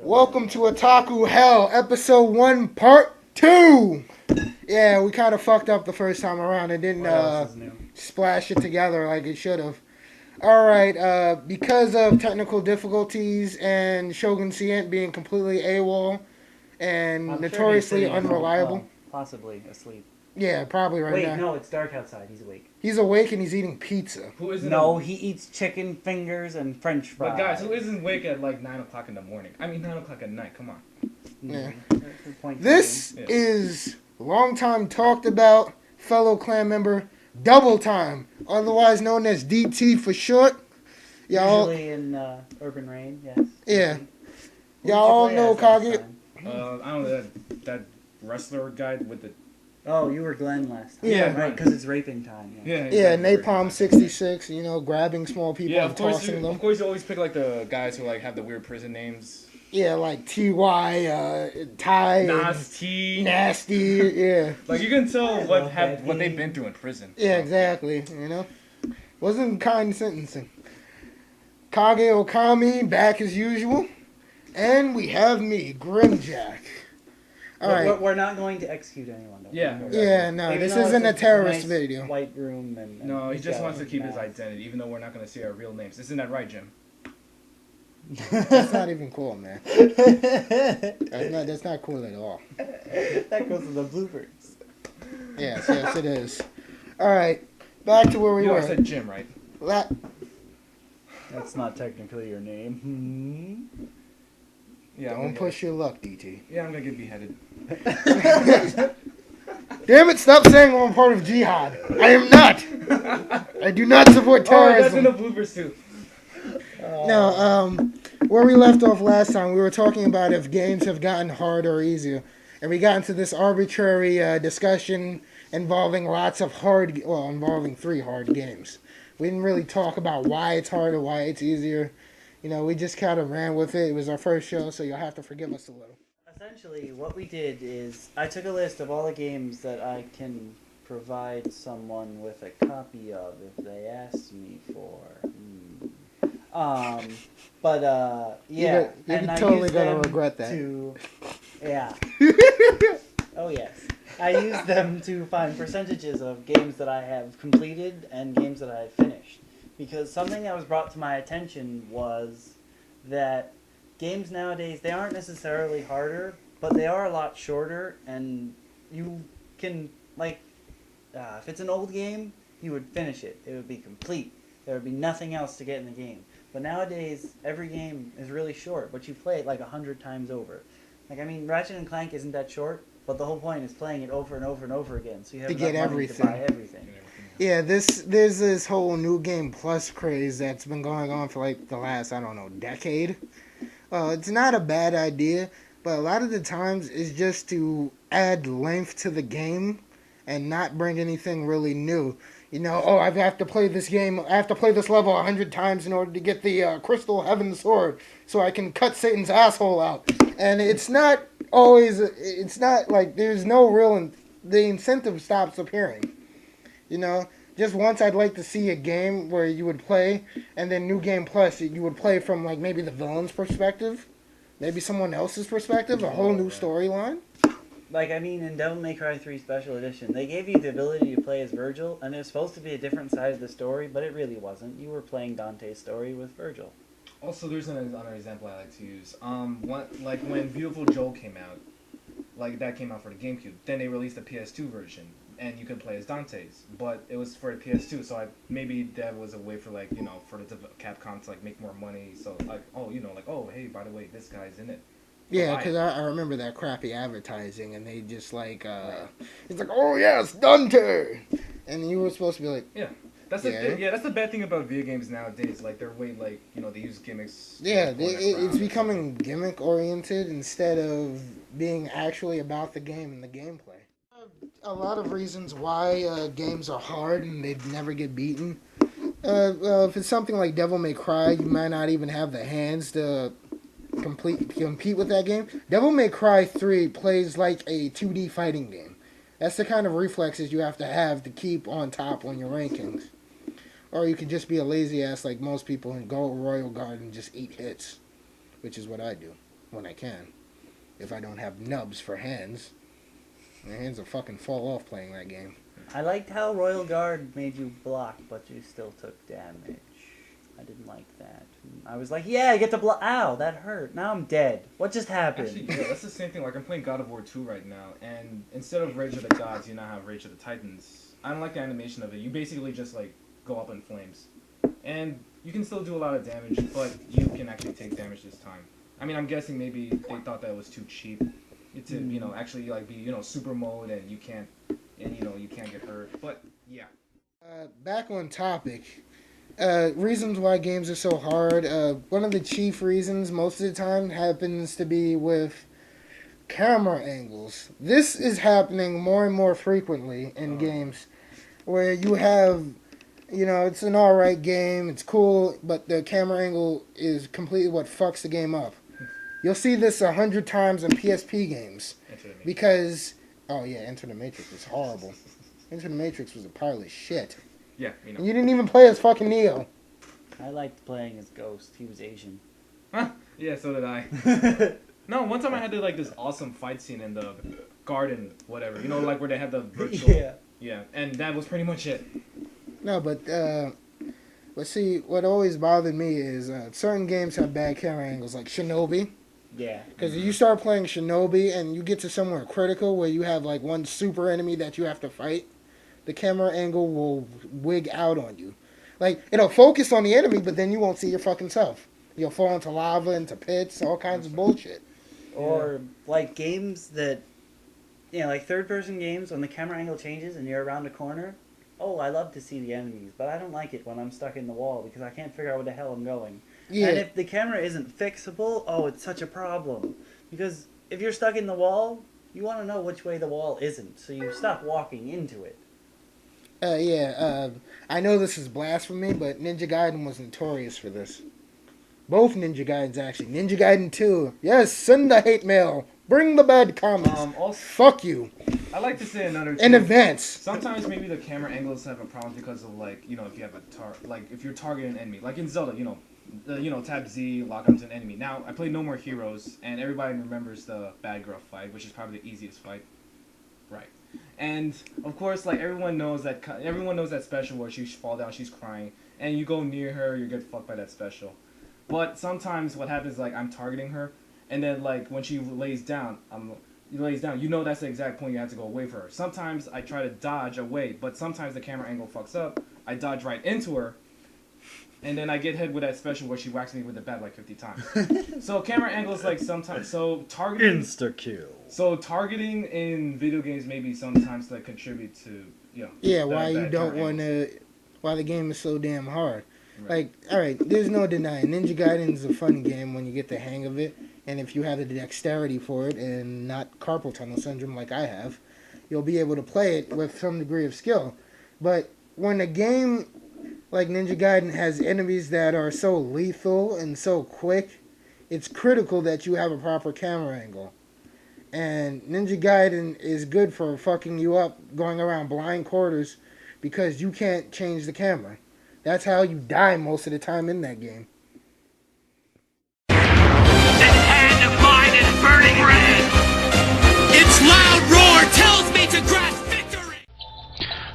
Welcome to Otaku Hell, episode 1, part 2. Yeah, we kind of fucked up the first time around and didn't splash it together like it should have. Alright, because of technical difficulties and Shogun Cient being completely AWOL and I'm notoriously sure he's sitting unreliable. possibly asleep. Yeah, probably right now. Wait, no, it's dark outside. He's awake. He's awake and he's eating pizza. Who isn't? No, he eats chicken fingers and French fries. But guys, who isn't awake at like 9 o'clock in the morning? I mean 9 o'clock at night. Come on. Yeah. Point This is long time talked about fellow clan member Double Time, otherwise known as DT for short. Y'all, usually in Urban Rain, yes. yeah. Who Y'all all did you play know as last Kage. time? I don't know that wrestler guy with the Oh, you were Glenn last time. Yeah. Right, because it's raping time. Yeah. Yeah, Napalm 66. You know, grabbing small people Yeah, and tossing them. of course, you always pick like the guys who like have the weird prison names. Yeah, like TY, Ty, Nasty. Nasty. Yeah. Like you can tell what that they've name. been through in prison. Yeah, exactly. You know, wasn't kind sentencing. Kage Okami back as usual, and we have me, Grimjack. All right. We're not going to execute anyone. Though. Yeah. Yeah, no, Even this though isn't a it's terrorist nice video. White room and No, he he's just got wants to keep his mask. identity, even though we're not going to see our real names. Isn't that right, Jim? That's not even cool, man. That's not cool at all. That goes to the bloopers. Yes, it is. All right, back to where we You know, were. I said Jim, right? That's not technically your name. Yeah. Don't push your luck, DT. Yeah, I'm gonna get beheaded. Damn it! Stop saying I'm part of jihad. I am not. I do not support Oh, that's in terrorism. the bloopers too. No, where we left off last time, we were talking about if games have gotten harder or easier, and we got into this arbitrary discussion involving involving 3 hard games. We didn't really talk about why it's harder, why it's easier. You know, we just kind of ran with it. It was our first show, so you'll have to forgive us a little. Essentially, what we did is I took a list of all the games that I can provide someone with a copy of if they ask me for. Yeah, You're I totally used gonna them regret that. Yeah. Oh yes, I used them to find percentages of games that I have completed and games that I have finished. Because something that was brought to my attention was that games nowadays, they aren't necessarily harder, but they are a lot shorter, and you can, if it's an old game, you would finish it. It would be complete. There would be nothing else to get in the game. But nowadays, every game is really short, but you play it 100 times over. Ratchet & Clank isn't that short, but the whole point is playing it over and over and over again, so you have To get enough money to buy everything. Yeah, there's this whole New Game Plus craze that's been going on for the last, decade. It's not a bad idea, but a lot of the times it's just to add length to the game and not bring anything really new. You know, I have to play this game, I have to play this level 100 times in order to get the Crystal Heaven Sword so I can cut Satan's asshole out. And it's not there's no real, the incentive stops appearing. You know, just once I'd like to see a game where you would play, and then New Game Plus, you would play from maybe the villain's perspective, maybe someone else's perspective, a whole new storyline. In Devil May Cry 3 Special Edition, they gave you the ability to play as Virgil, and it was supposed to be a different side of the story, but it really wasn't. You were playing Dante's story with Virgil. Also, there's another example I like to use. When Beautiful Joe came out, that came out for the GameCube. Then they released the PS2 version, and you could play as Dante's, but it was for the PS2. So maybe that was a way for for the Capcom to make more money. So hey, by the way, this guy's in it. Yeah, because I remember that crappy advertising, and they just it's oh yes, Dante, and you were supposed to be yeah. That's the bad thing about video games nowadays. They're way they use gimmicks. Yeah, it's becoming gimmick oriented instead of being actually about the game and the gameplay. A lot of reasons why games are hard and they never get beaten. If it's something like Devil May Cry, you might not even have the hands to compete with that game. Devil May Cry 3 plays like a 2D fighting game. That's the kind of reflexes you have to keep on top on your rankings. Or you can just be a lazy ass like most people and go Royal Guard and just eat hits, which is what I do. when I can. If I don't have nubs for hands. My hands will fucking fall off playing that game. I liked how Royal Guard made you block, but you still took damage. I didn't like that. I was like, yeah, I get to block. Ow, that hurt. Now I'm dead. What just happened? Actually, yeah, that's the same thing. Like, I'm playing God of War 2 right now, and instead of Rage of the Gods, you now have Rage of the Titans. I don't like the animation of it. You basically just, like, go up in flames. And you can still do a lot of damage, but you can actually take damage this time. I mean, I'm guessing maybe they thought that was too cheap to, you know, actually, like, be, you know, super mode and you can't get hurt. But, yeah. Back on topic. Reasons why games are so hard. One of the chief reasons most of the time happens to be with camera angles. This is happening more and more frequently in games where you have, you know, it's an alright game, it's cool, but the camera angle is completely what fucks the game up. You'll see this 100 times in PSP games because, oh yeah, Enter the Matrix was horrible. Enter the Matrix was a pile of shit. Yeah, you know. And you didn't even play as fucking Neo. I liked playing as Ghost. He was Asian. Huh? Yeah, so did I. No, one time I had like this awesome fight scene in the garden, whatever. You know, like where they had the virtual. Yeah. Yeah, and that was pretty much it. No, but see, what always bothered me is certain games have bad camera angles, like Shinobi. Yeah. Because you start playing Shinobi and you get to somewhere critical where you have like one super enemy that you have to fight, the camera angle will wig out on you. Like, it'll focus on the enemy, but then you won't see your fucking self. You'll fall into lava, into pits, all kinds of bullshit. Or, like, games that, you know, like third-person games, when the camera angle changes and you're around a corner, oh, I love to see the enemies, but I don't like it when I'm stuck in the wall because I can't figure out where the hell I'm going. Yeah. And if the camera isn't fixable, oh, it's such a problem. Because if you're stuck in the wall, you want to know which way the wall isn't, so you stop walking into it. I know this is blasphemy, but Ninja Gaiden was notorious for this. Both Ninja Gaidens, actually. Ninja Gaiden 2. Yes, send the hate mail. Bring the bad comments. Fuck you. I like to say another thing. In advance. Sometimes maybe the camera angles have a problem because of, like, you know, if you have if you're targeting an enemy. Like in Zelda, tab Z, lock onto an enemy. Now, I played No More Heroes, and everybody remembers the bad girl fight, which is probably the easiest fight. Right. And of course, like everyone knows that special where she falls down, she's crying, and you go near her, you get fucked by that special. But sometimes what happens is like I'm targeting her, and then like when she lays down, you know that's the exact point you have to go away from her. Sometimes I try to dodge away, but sometimes the camera angle fucks up. I dodge right into her, and then I get hit with that special where she whacks me with the bat like 50 times. So camera angles like sometimes targeting Insta-kill. So targeting in video games maybe sometimes like contribute to, you know. Yeah, why you don't want to, why the game is so damn hard. Right. Like, alright, there's no denying. Ninja Gaiden is a fun game when you get the hang of it. And if you have the dexterity for it and not carpal tunnel syndrome like I have, you'll be able to play it with some degree of skill. But when a game like Ninja Gaiden has enemies that are so lethal and so quick, it's critical that you have a proper camera angle. And Ninja Gaiden is good for fucking you up going around blind corridors because you can't change the camera. That's how you die most of the time in that game. This hand of mine is burning red! Its loud roar tells me to grasp victory!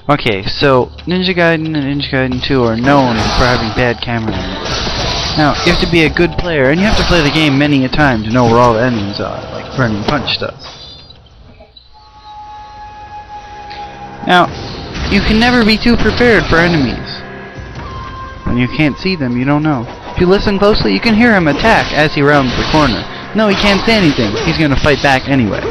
Okay, so Ninja Gaiden and Ninja Gaiden 2 are known for having bad camera angles. Now, you have to be a good player, and you have to play the game many a time to know where all the enemies are, like TheBurningPunch does. Now, you can never be too prepared for enemies. When you can't see them, you don't know. If you listen closely, you can hear him attack as he rounds the corner. No, he can't say anything. He's gonna fight back anyway.